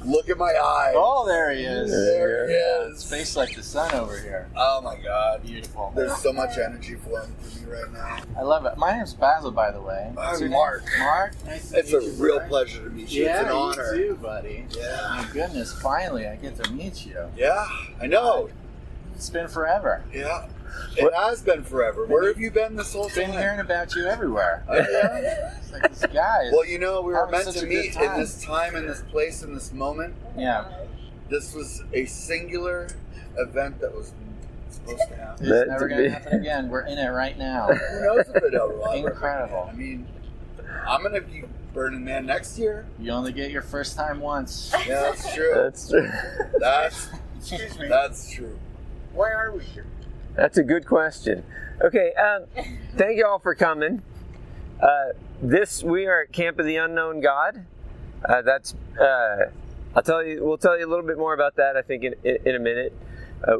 Look at my eyes. Oh, there he is. There he is. It's face like the sun over here. Oh my God. Beautiful. There's so much energy flowing through me right now. I love it. My name's Basil, by the way. I'm Mark. Mark, nice to It's meet a you, real brother. pleasure to meet you. Yeah, It's an honor. you too, buddy. Yeah. My goodness, finally I get to meet you. Yeah, I know. It's been forever. Yeah. It has been forever. Where have you been this whole Been time? hearing about you everywhere. Oh, yeah? It's like this guy is Well, you know, we were having meant such to a good meet time. in this time, in this place, in this moment. Yeah. This was a singular event that was supposed to happen. It's never going to happen again. We're in it right now. Who knows if it'll ever Incredible. happen. I mean, I'm going to be Burning Man next year. You only get your first time once. Yeah, that's true. That's true. Excuse me. That's true. Why are we here? That's a good question. Okay, thank you all for coming. We are at Camp of the Unknown God. We'll tell you a little bit more about that, I think, in a minute.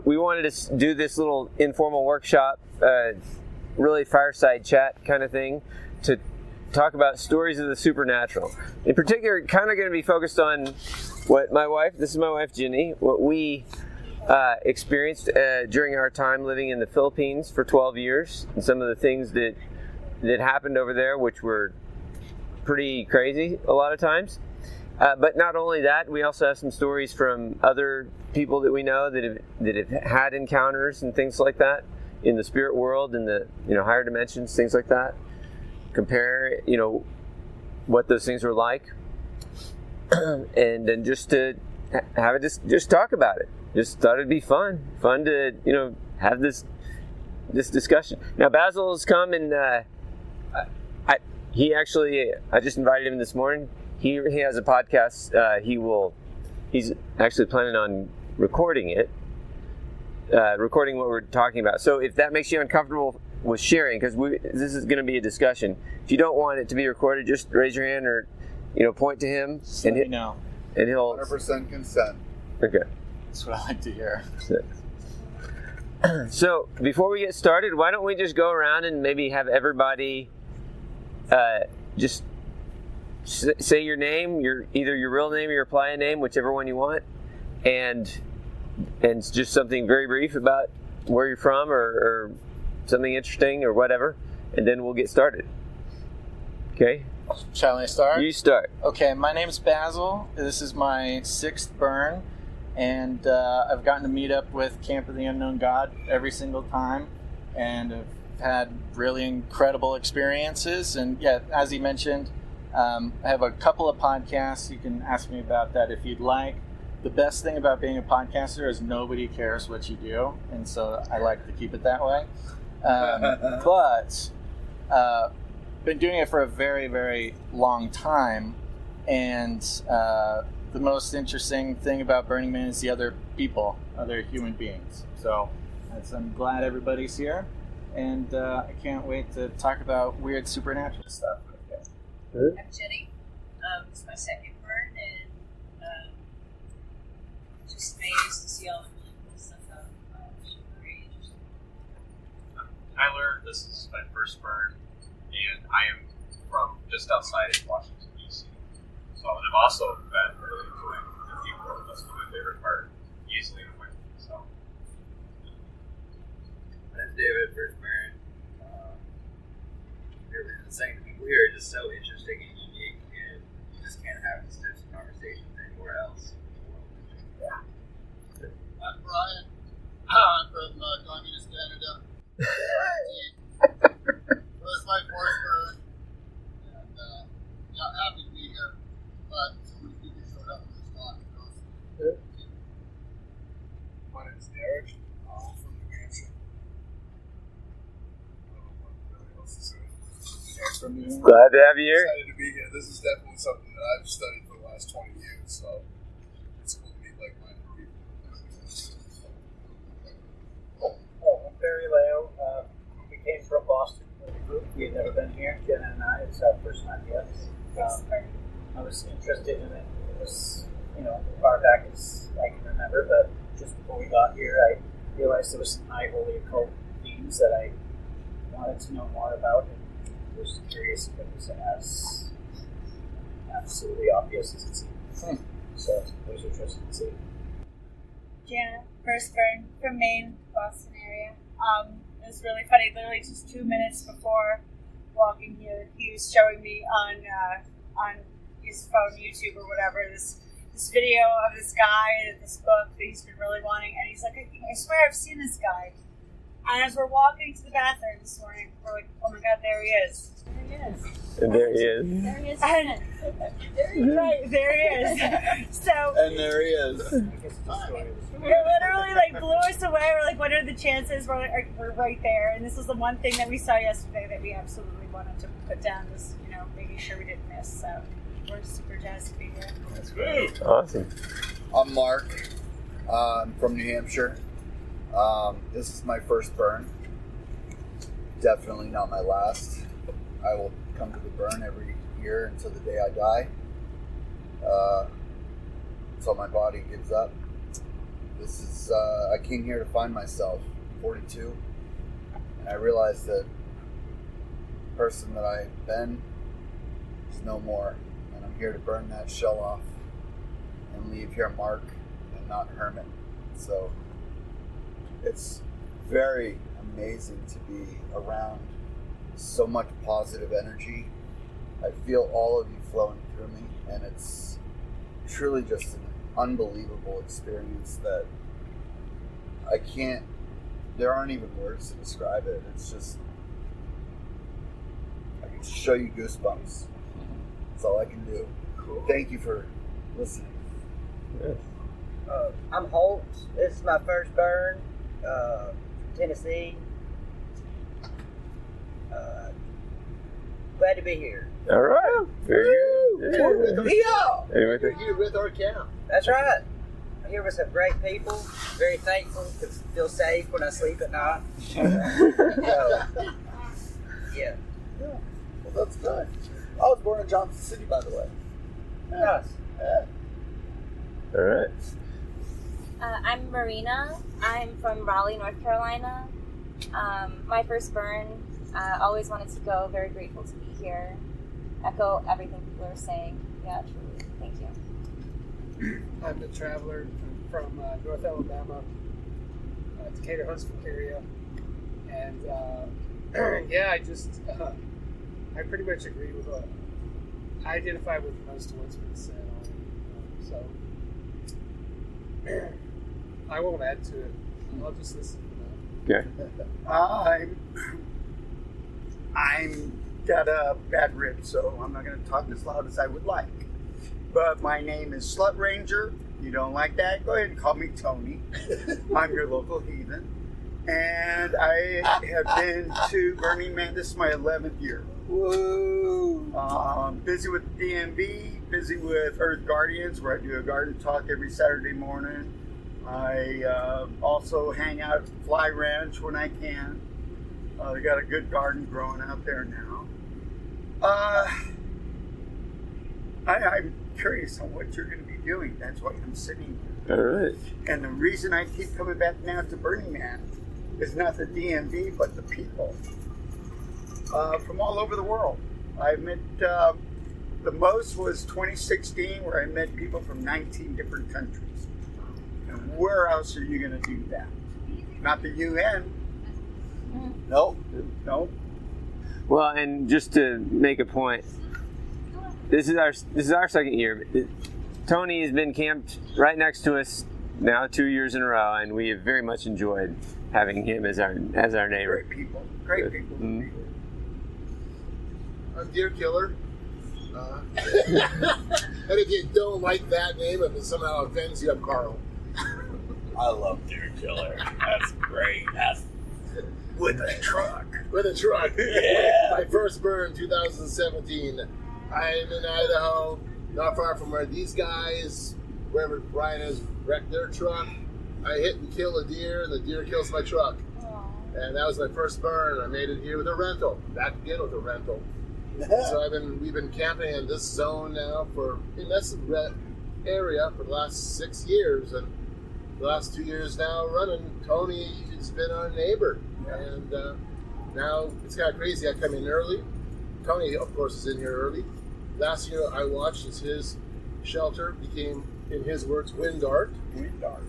We wanted to do this little informal workshop, really fireside chat kind of thing, to talk about stories of the supernatural. In particular, kind of going to be focused on what this is my wife Ginny, what we experienced during our time living in the Philippines for 12 years, and some of the things that happened over there, which were pretty crazy a lot of times. But not only that, we also have some stories from other people that we know that have had encounters and things like that in the spirit world, in the higher dimensions, things like that. Compare what those things were like, and then just to have it just talk about it. Just thought it'd be fun to have this discussion. Now Basil's come, and I just invited him this morning. He has a podcast. He's actually planning on recording what we're talking about. So if that makes you uncomfortable with sharing, because this is going to be a discussion. If you don't want it to be recorded, just raise your hand or point to him, Let me know. And he'll 100% consent. Okay. That's what I like to hear. So before we get started, why don't we just go around and maybe have everybody just say your name, either your real name or your playa name, whichever one you want, and just something very brief about where you're from or something interesting or whatever, and then we'll get started. Okay? Shall I start? You start. Okay, my name's Basil. This is my 6th burn, and I've gotten to meet up with Camp of the Unknown God every single time, and I've had really incredible experiences. And yeah, as he mentioned, I have a couple of podcasts. You can ask me about that if you'd like. The best thing about being a podcaster is nobody cares what you do, and so I like to keep it that way. But been doing it for a very, very long time, and the most interesting thing about Burning Man is the other people, other human beings. So I'm glad everybody's here, and I can't wait to talk about weird supernatural stuff. I'm Jenny. It's my 2nd burn, and just amazed to see all the really cool stuff out. Very interesting. I'm Tyler. This is my 1st burn, and I am from just outside of Washington, D.C. So I'm also been really enjoying the people. That's my favorite part. Easily the winter. So. I'm David, 1st burn. Saying the people here are just so interesting and unique, and you just can't have these types of conversations anywhere else in the world. Yeah. I'm Brian. I'm from Communist Canada. Well, it's my 4th burn, and not happy to be here, but so many people showed up for this talk. My name is Derek. I'm from New Hampshire. I don't know what really else to say. Glad to have you here. Excited to be here. This is definitely something that I've studied for the last 20 years, so it's cool to meet like-minded people. I'm Barry Leo. We came from Boston with a group. We had never been here. Jenna and I. It's our first time yet. I was interested in it. It was, far back as I can remember, but just before we got here, I realized there was some high holy occult themes that I wanted to know more about. I was curious if it was as absolutely obvious as it seemed. So it was interesting to see. Jana, first burn from Maine, Boston area. It was really funny. Literally just 2 minutes before walking here, he was showing me on his phone, YouTube or whatever, this video of this guy, this book that he's been really wanting, and he's like, I swear I've seen this guy. And as we're walking to the bathroom this morning, we're like, oh my God, there he is. There he is. And there he is. There he is. Right, there he is. So, And there he is. it literally like blew us away. We're like, what are the chances? We're right there. And this was the one thing that we saw yesterday that we absolutely wanted to put down, was, making sure we didn't miss. So we're super jazzed to be here. That's great. Awesome. I'm Mark. I'm from New Hampshire. This is my first burn. Definitely not my last. I will come to the burn every year until the day I die. Until my body gives up. This is, I came here to find myself, 42, and I realized that the person that I've been is no more, and I'm here to burn that shell off and leave here Mark and not Hermit. So it's very amazing to be around so much positive energy. I feel all of you flowing through me, and it's truly just an unbelievable experience that there aren't even words to describe it. It's just, I can show you goosebumps. That's all I can do. Cool. Thank you for listening. Yes. I'm Holt. This is my first burn, Tennessee. Glad to be here. All right. Very good. Yeah. Anyway, You're here with our camp. That's right. I'm here with some great people. Very thankful to feel safe when I sleep at night. So, yeah. Well, that's good. I was born in Johnson City, by the way. Nice. Yeah. all right. I'm Marina. I'm from Raleigh, North Carolina. My first burn. Always wanted to go. Very grateful to be here. Echo everything people are saying. Yeah, truly. Thank you. I'm the traveler. I'm from North Alabama, Decatur, Huntsville area, and yeah, I pretty much agree with what I identify with most of what's been said already. So I won't add to it. I'll just listen to Okay. I'm got a bad rib, so I'm not going to talk as loud as I would like. But my name is Slut Ranger. You don't like that? Go ahead and call me Tony. I'm your local heathen. And I have been to Burning Man. This is my 11th year. Woo! Busy with the DMV, busy with Earth Guardians, where I do a garden talk every Saturday morning. I also hang out at Fly Ranch when I can. They got a good garden growing out there now. I'm curious on what you're going to be doing. That's why I'm sitting here. All right. And the reason I keep coming back now to Burning Man is not the DMV, but the people from all over the world. I met, the most was 2016, where I met people from 19 different countries. And where else are you going to do that? Not the UN. Nope. Well, and just to make a point, this is our second year. Tony has been camped right next to us now 2 years in a row, and we have very much enjoyed having him as our neighbor. Great people. Mm-hmm. I'm Deer Killer. And if you don't like that name, if it somehow offends you, I'm Carl. I love Deer Killer. That's great. That's with a truck. Yeah. My first burn, 2017. I'm in Idaho, not far from where these guys, wherever Brian has wrecked their truck. I hit and kill a deer, and the deer kills my truck. And that was my first burn. I made it here with a rental. Back again with a rental. So we've been camping in this zone now in this area for the last 6 years, and the last 2 years now running. Tony has been our neighbor, and now it's kind of crazy. I come in early. Tony, of course, is in here early. Last year I watched as his shelter became in his words, wind art. Wind art.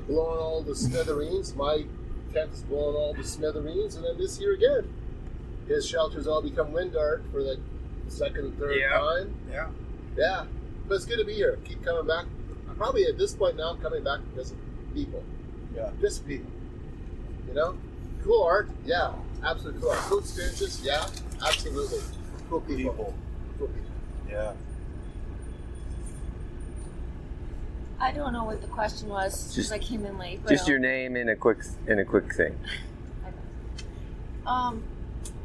Blowing all the smithereens. My tent is blowing all the smithereens, and then this year again, his shelters all become wind art for the second, third time. Yeah. Yeah. But it's good to be here. Keep coming back. Probably at this point now, I'm coming back because of people. Yeah. Just people. You know? Cool art? Yeah. Absolutely cool art. Cool experiences? Yeah. Absolutely. Cool people. Cool people. Yeah. I don't know what the question was because I came in late. But Just your name and a quick thing. I'm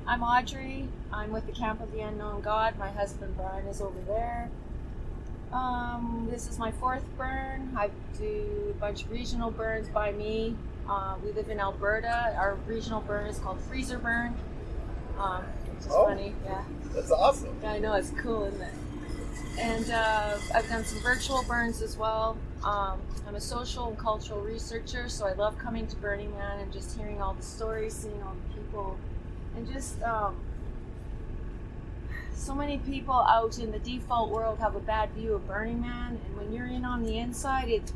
Audrey. I'm with the Camp of the Unknown God. My husband Brian is over there. This is my 4th burn. I do a bunch of regional burns by me. We live in Alberta. Our regional burn is called Freezer Burn. Which is funny, yeah. That's awesome. Yeah, I know, it's cool, isn't it? And I've done some virtual burns as well. I'm a social and cultural researcher, so I love coming to Burning Man and just hearing all the stories, seeing all the people, and just so many people out in the default world have a bad view of Burning Man, and when you're in on the inside, it's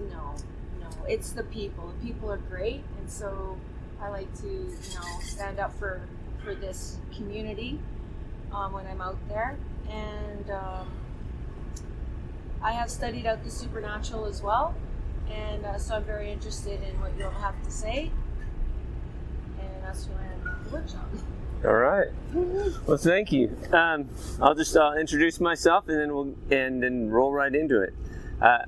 it's the people. The people are great, and so I like to stand up for this community when I'm out there, and I have studied out the supernatural as well, and so I'm very interested in what you'll have to say, and that's why I'm at the workshop. All right. Well, thank you. I'll introduce myself, and then roll right into it. I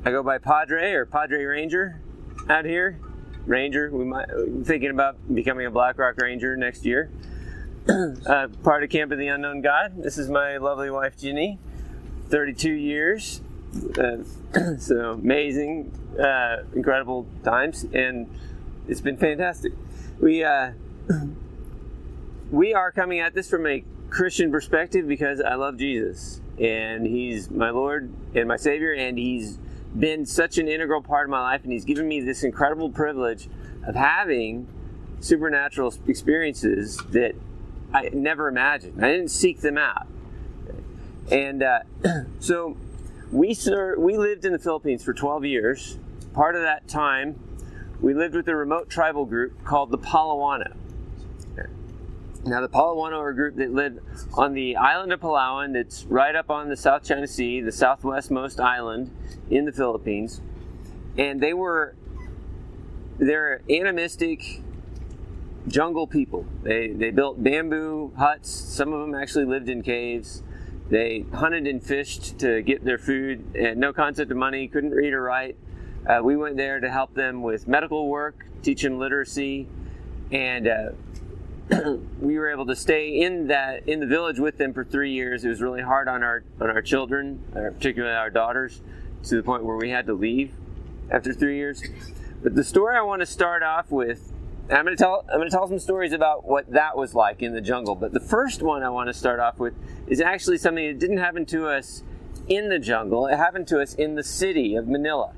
go by Padre or Padre Ranger out here. Ranger. I'm thinking about becoming a Black Rock Ranger next year. Part of Camp of the Unknown God. This is my lovely wife Ginny. 32 years. So amazing, incredible times, and it's been fantastic. We are coming at this from a Christian perspective because I love Jesus, and He's my Lord and my Savior, and He's been such an integral part of my life, and He's given me this incredible privilege of having supernatural experiences that I never imagined. I didn't seek them out. And so we lived in the Philippines for 12 years. Part of that time, we lived with a remote tribal group called the Palawano. Now, the Palawano are a group that lived on the island of Palawan that's right up on the South China Sea, the southwestmost island in the Philippines. And they're animistic jungle people. They built bamboo huts. Some of them actually lived in caves. They hunted and fished to get their food, and no concept of money, couldn't read or write. We went there to help them with medical work, teach them literacy, and we were able to stay in the village with them for 3 years. It was really hard on our children, particularly our daughters, to the point where we had to leave after 3 years. But the story I want to start off with, I'm going to tell some stories about what that was like in the jungle. But the first one I want to start off with is actually something that didn't happen to us in the jungle. It happened to us in the city of Manila.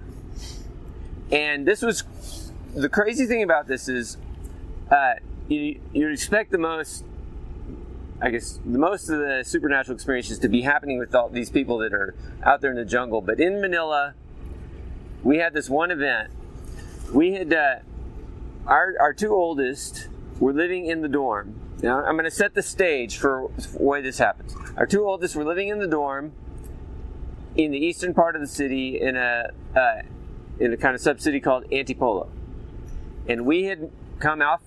And this was the crazy thing about this is you'd expect the most of the supernatural experiences to be happening with all these people that are out there in the jungle. But in Manila, we had this one event. We had our 2 oldest were living in the dorm. Now, I'm going to set the stage for the way this happens. Our 2 oldest were living in the dorm in the eastern part of the city in a kind of sub-city called Antipolo. And we had come out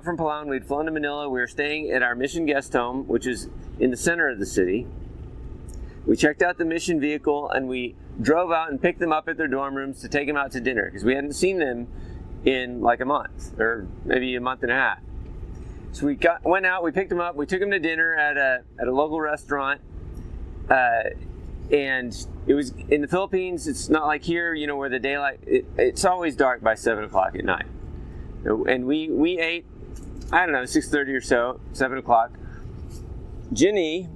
from Palawan. We'd flown to Manila. We were staying at our mission guest home, which is in the center of the city. We checked out the mission vehicle, and we drove out and picked them up at their dorm rooms to take them out to dinner, because we hadn't seen them in like a month, or maybe a month and a half. So we went out, we picked them up, we took them to dinner at a local restaurant, and it was in the Philippines. It's not like here, where the daylight. It's always dark by 7 o'clock at night, and we ate, 6:30 or so, 7 o'clock. Ginny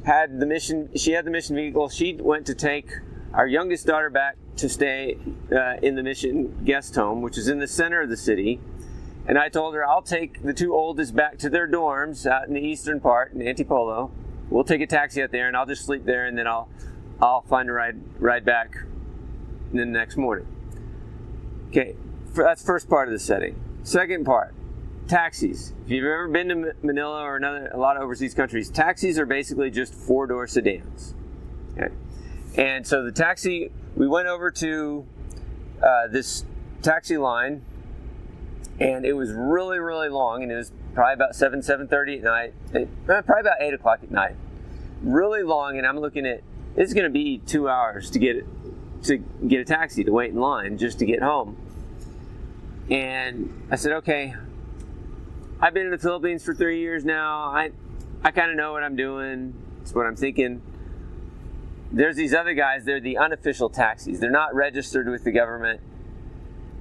had the mission. She had the mission vehicle. She went to take our youngest daughter back to stay in the mission guest home, which is in the center of the city. And I told her, I'll take the 2 oldest back to their dorms out in the eastern part in Antipolo. We'll take a taxi out there, and I'll just sleep there, and then I'll I'll find a ride back the next morning. Okay, that's first part of the setting. Second part, taxis. If you've ever been to Manila or a lot of overseas countries, taxis are basically just 4-door sedans. Okay, and so the taxi, we went over to this taxi line, and it was really, really long, and it was probably about 7:30 at night, probably about 8 o'clock at night. Really long, and I'm looking at, it's going to be 2 hours to get a taxi, to wait in line just to get home. And I said, okay, I've been in the Philippines for 3 years now. I kind of know what I'm doing. That's what I'm thinking. There's these other guys, they're the unofficial taxis. They're not registered with the government.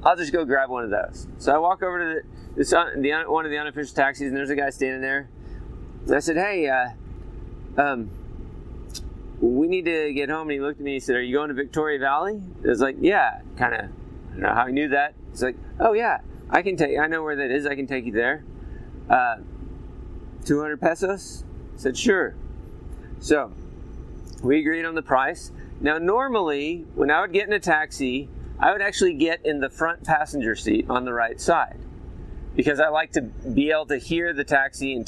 I'll just go grab one of those. So I walk over to one of the unofficial taxis, and there's a guy standing there. And I said, hey, we need to get home. And he looked at me and he said, are you going to Victoria Valley? I was like, yeah, kind of. I don't know how he knew that. He's like, oh yeah, I know where that is. I can take you there. 200 pesos? I said, sure. So we agreed on the price. Now, normally, when I would get in a taxi, I would actually get in the front passenger seat on the right side, because I like to be able to hear the taxi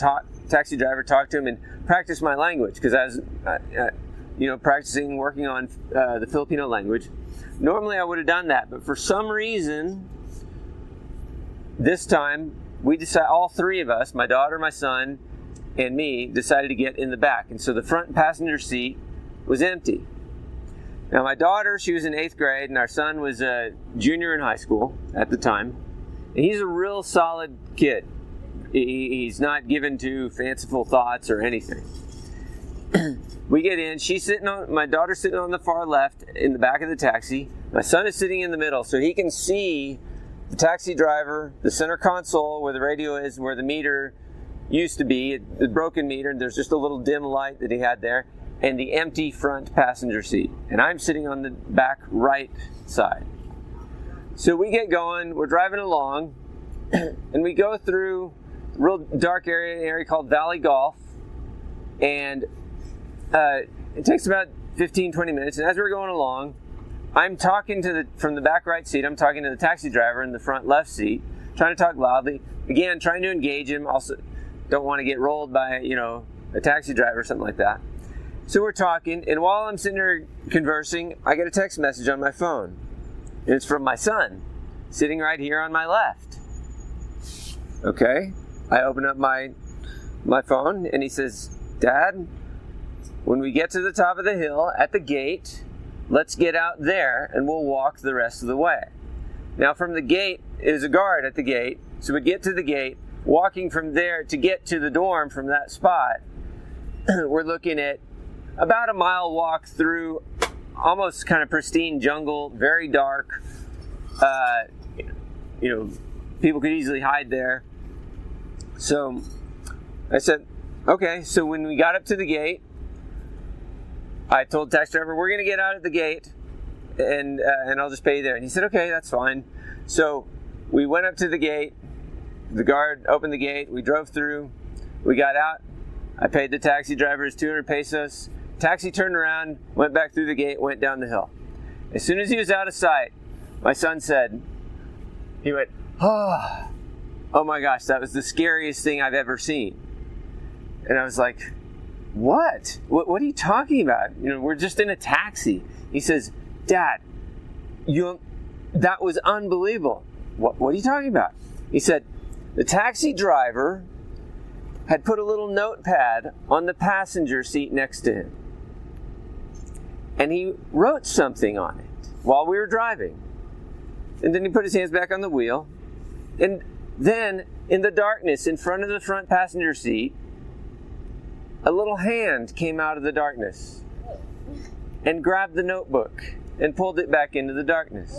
driver talk to him and practice my language, because I was, practicing, working on the Filipino language. Normally, I would have done that, but for some reason, this time we decided, all three of us, my daughter, my son, and me, decided to get in the back, and so the front passenger seat was empty. Now, my daughter, she was in 8th grade, and our son was a junior in high school at the time. And he's a real solid kid. He's not given to fanciful thoughts or anything. We get in. My daughter's sitting on the far left in the back of the taxi. My son is sitting in the middle, so he can see the taxi driver, the center console where the radio is, where the meter used to be, the broken meter, and there's just a little dim light that he had there, and the empty front passenger seat. And I'm sitting on the back right side. So we get going, we're driving along, and we go through a real dark area called Valley Golf, and it takes about 15-20 minutes, and as we're going along, I'm talking from the back right seat, I'm talking to the taxi driver in the front left seat, trying to talk loudly, again, trying to engage him, also don't want to get rolled by, a taxi driver or something like that. So we're talking, and while I'm sitting there conversing, I get a text message on my phone. And it's from my son, sitting right here on my left. Okay, I open up my phone, and he says, Dad, when we get to the top of the hill at the gate, let's get out there, and we'll walk the rest of the way. Now, from the gate, there's a guard at the gate, so we get to the gate, walking from there to get to the dorm from that spot, we're looking at about a mile walk through almost kind of pristine jungle, very dark. People could easily hide there. So I said, okay. So when we got up to the gate, I told the taxi driver, we're going to get out at the gate, and I'll just pay you there. And he said, okay, that's fine. So we went up to the gate. The guard opened the gate. We drove through. We got out. I paid the taxi driver his 200 pesos. Taxi turned around, went back through the gate, went down the hill. As soon as he was out of sight, my son said, he went, oh my gosh, that was the scariest thing I've ever seen. And I was like, what? What are you talking about? We're just in a taxi. He says, Dad, that was unbelievable. What are you talking about? He said, the taxi driver had put a little notepad on the passenger seat next to him. And he wrote something on it while we were driving. And then he put his hands back on the wheel. And then, in the darkness, in front of the front passenger seat, a little hand came out of the darkness and grabbed the notebook and pulled it back into the darkness.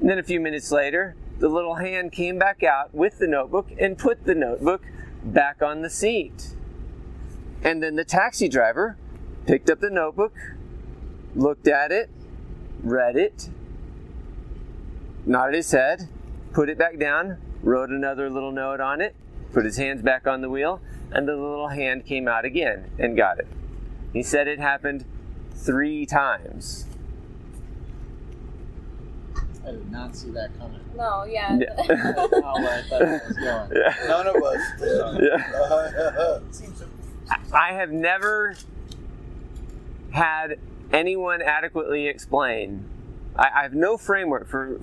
And then a few minutes later, the little hand came back out with the notebook and put the notebook back on the seat. And then the taxi driver picked up the notebook, looked at it, read it, nodded his head, put it back down, wrote another little note on it, put his hands back on the wheel, and the little hand came out again and got it. He said it happened 3 times. I did not see that coming. No, yeah. Yeah. I'll let that was going. Yeah. None of us did. Yeah. I have never had anyone adequately explain. I have no framework for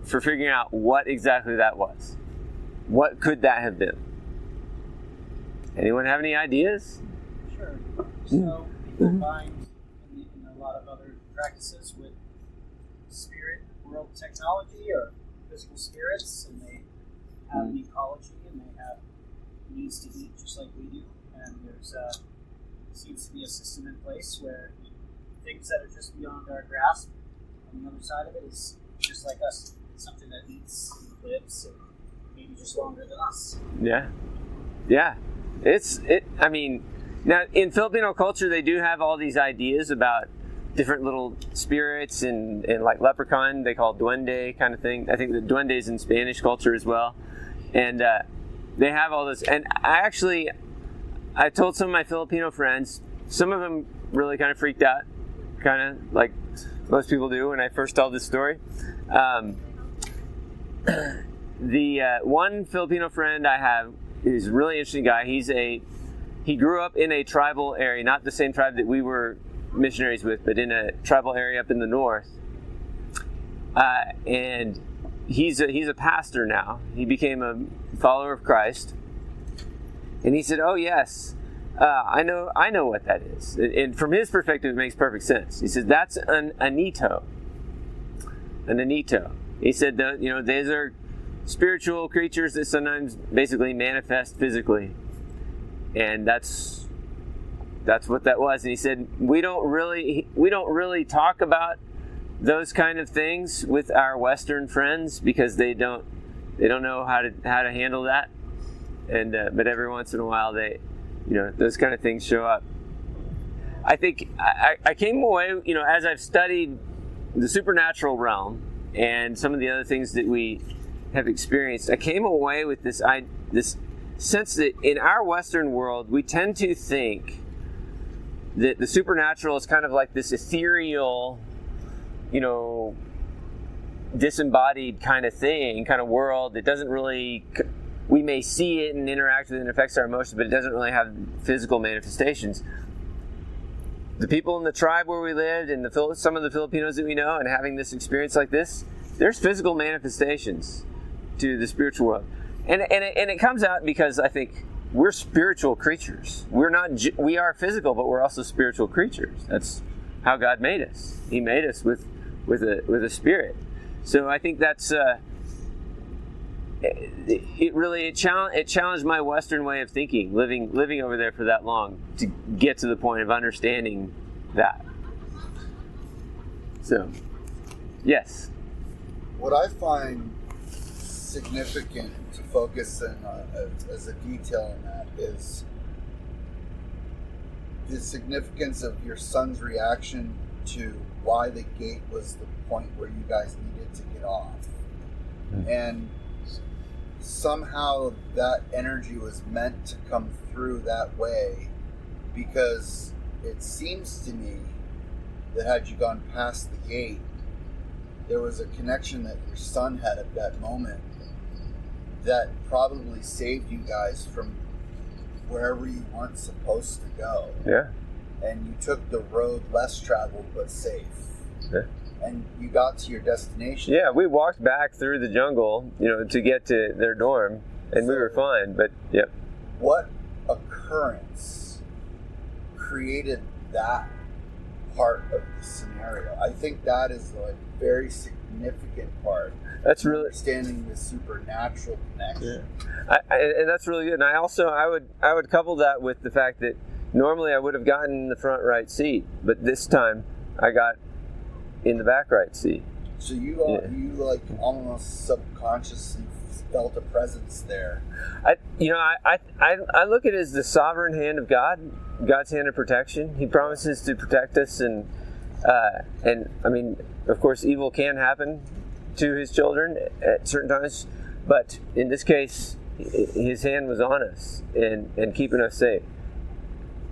figuring out what exactly that was. What could that have been? Anyone have any ideas? Sure. So people find in a lot of other practices with spirit world technology or physical spirits, and they have an ecology and they have needs to eat just like we do, and there's seems to be a system in place where things that are just beyond our grasp on the other side of it is just like us, something that eats and lives and maybe just longer than us. Yeah. I mean, now in Filipino culture, they do have all these ideas about different little spirits and like leprechaun, they call it duende kind of thing. I think the duende is in Spanish culture as well. And they have all this. And I told some of my Filipino friends, some of them really kind of freaked out, kind of like most people do when I first told this story. The one Filipino friend I have is a really interesting guy. He grew up in a tribal area, not the same tribe that we were missionaries with, but in a tribal area up in the north. And he's a pastor now. He became a follower of Christ. And he said, "Oh yes, I know what that is." And from his perspective, it makes perfect sense. He said, "That's an anito." An anito. He said, these are spiritual creatures that sometimes basically manifest physically, and that's what that was. And he said, we don't really talk about those kind of things with our Western friends because they don't know how to handle that. And but every once in a while those kind of things show up. I think I came away, as I've studied the supernatural realm and some of the other things that we have experienced, I came away with this sense that in our Western world, we tend to think that the supernatural is kind of like this ethereal, disembodied kind of thing, kind of world that doesn't really, we may see it and interact with it and affects our emotions, but it doesn't really have physical manifestations. The people in the tribe where we lived and some of the Filipinos that we know and having this experience like this, there's physical manifestations to the spiritual world. And it comes out because I think we're spiritual creatures. We are physical, but we're also spiritual creatures. That's how God made us. He made us with a spirit. So I think that's it challenged my Western way of thinking, living over there for that long, to get to the point of understanding that. So, yes. What I find significant to focus in as a detail in that is the significance of your son's reaction to why the gate was the point where you guys needed to get off. And somehow that energy was meant to come through that way, because it seems to me that had you gone past the gate, there was a connection that your son had at that moment that probably saved you guys from wherever you weren't supposed to go. Yeah. And you took the road less traveled but safe. Yeah. And you got to your destination. Yeah, we walked back through the jungle, to get to their dorm, and we were fine, but yeah. What occurrence created that part of the scenario? I think that is a very significant part. That's really understanding the supernatural connection. Yeah. And that's really good. And I would couple that with the fact that normally I would have gotten in the front right seat, but this time I got in the back right seat. So you almost subconsciously felt a presence there. I look at it as the sovereign hand of God, God's hand of protection. He promises to protect us, and I mean, of course, evil can happen to His children at certain times, but in this case, His hand was on us and keeping us safe.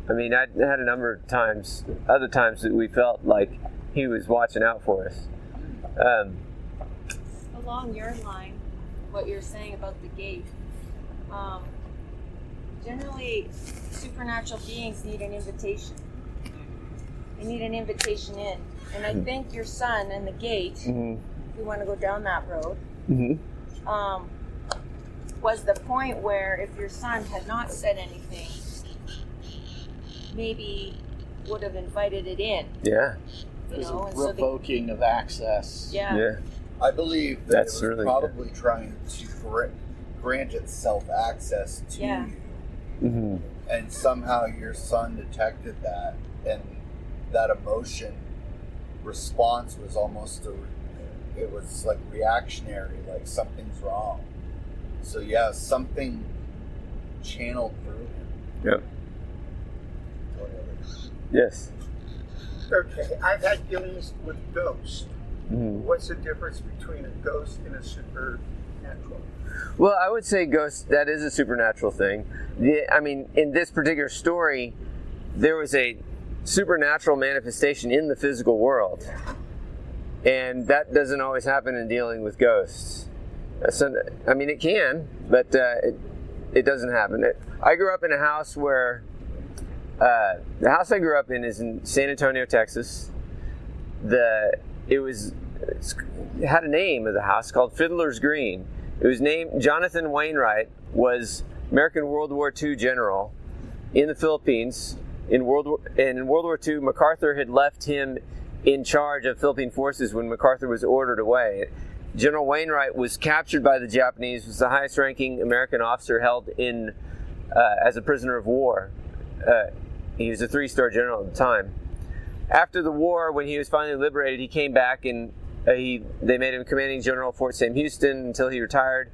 I mean, I had a number of times, other times that we felt like he was watching out for us. Along your line, what you're saying about the gate, generally supernatural beings need an invitation. They need an invitation in. And I think your son and the gate, if you want to go down that road, was the point where if your son had not said anything, maybe would have invited it in. Yeah. There's a revoking of access. Yeah. I believe that That's it was really probably trying to grant itself access to you. Mm-hmm. And somehow your son detected that, and that emotion response was almost it was like reactionary, like something's wrong. So yeah, something channeled through him. Yep. Yes. Okay, I've had dealings with ghosts. Mm-hmm. What's the difference between a ghost and a supernatural? Well, I would say ghost, that is a supernatural thing. I mean, in this particular story, there was a supernatural manifestation in the physical world. And that doesn't always happen in dealing with ghosts. So, I mean, it can, but it doesn't happen. I grew up in a house where, the house I grew up in is in San Antonio, Texas. It had a name of the house called Fiddler's Green. It was named, Jonathan Wainwright was American World War II general in the Philippines. In World War II, MacArthur had left him in charge of Philippine forces when MacArthur was ordered away. General Wainwright was captured by the Japanese, was the highest ranking American officer held in as a prisoner of war. He was a 3-star general at the time. After the war, when he was finally liberated, he came back and they made him commanding general of Fort Sam Houston until he retired.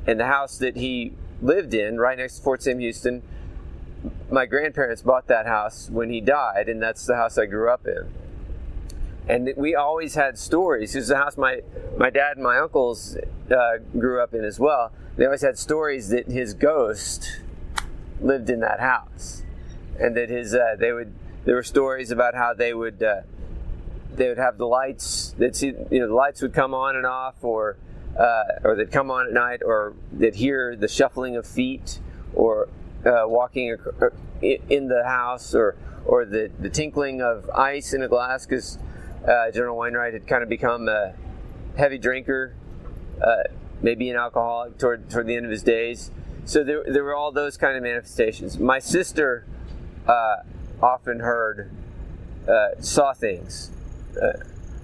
And the house that he lived in, right next to Fort Sam Houston, my grandparents bought that house when he died, and that's the house I grew up in. And we always had stories. It was the house my dad and my uncles grew up in as well. They always had stories that his ghost lived in that house, and that there were stories about how they would have the lights. They'd see, the lights would come on and off, or they'd come on at night, or they'd hear the shuffling of feet, or walking in the house, or the tinkling of ice in a glass, because General Wainwright had kind of become a heavy drinker, maybe an alcoholic toward the end of his days. So there were all those kind of manifestations. My sister often saw things.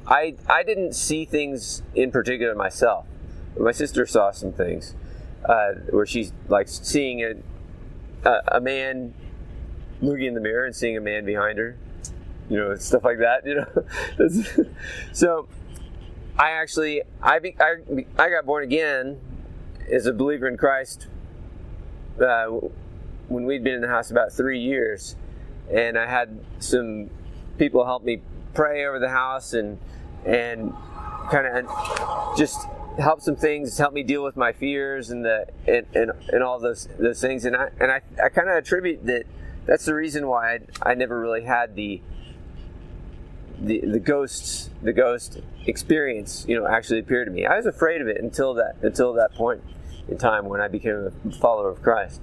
I didn't see things in particular myself. My sister saw some things where she's like seeing a man looking in the mirror and seeing a man behind her, stuff like that. So I got born again as a believer in Christ when we'd been in the house about 3 years, and I had some people help me pray over the house and kind of just help some things, help me deal with my fears and all those things, and I kind of attribute that's the reason why I never really had the ghost experience actually appear to me. I was afraid of it until that point in time when I became a follower of Christ.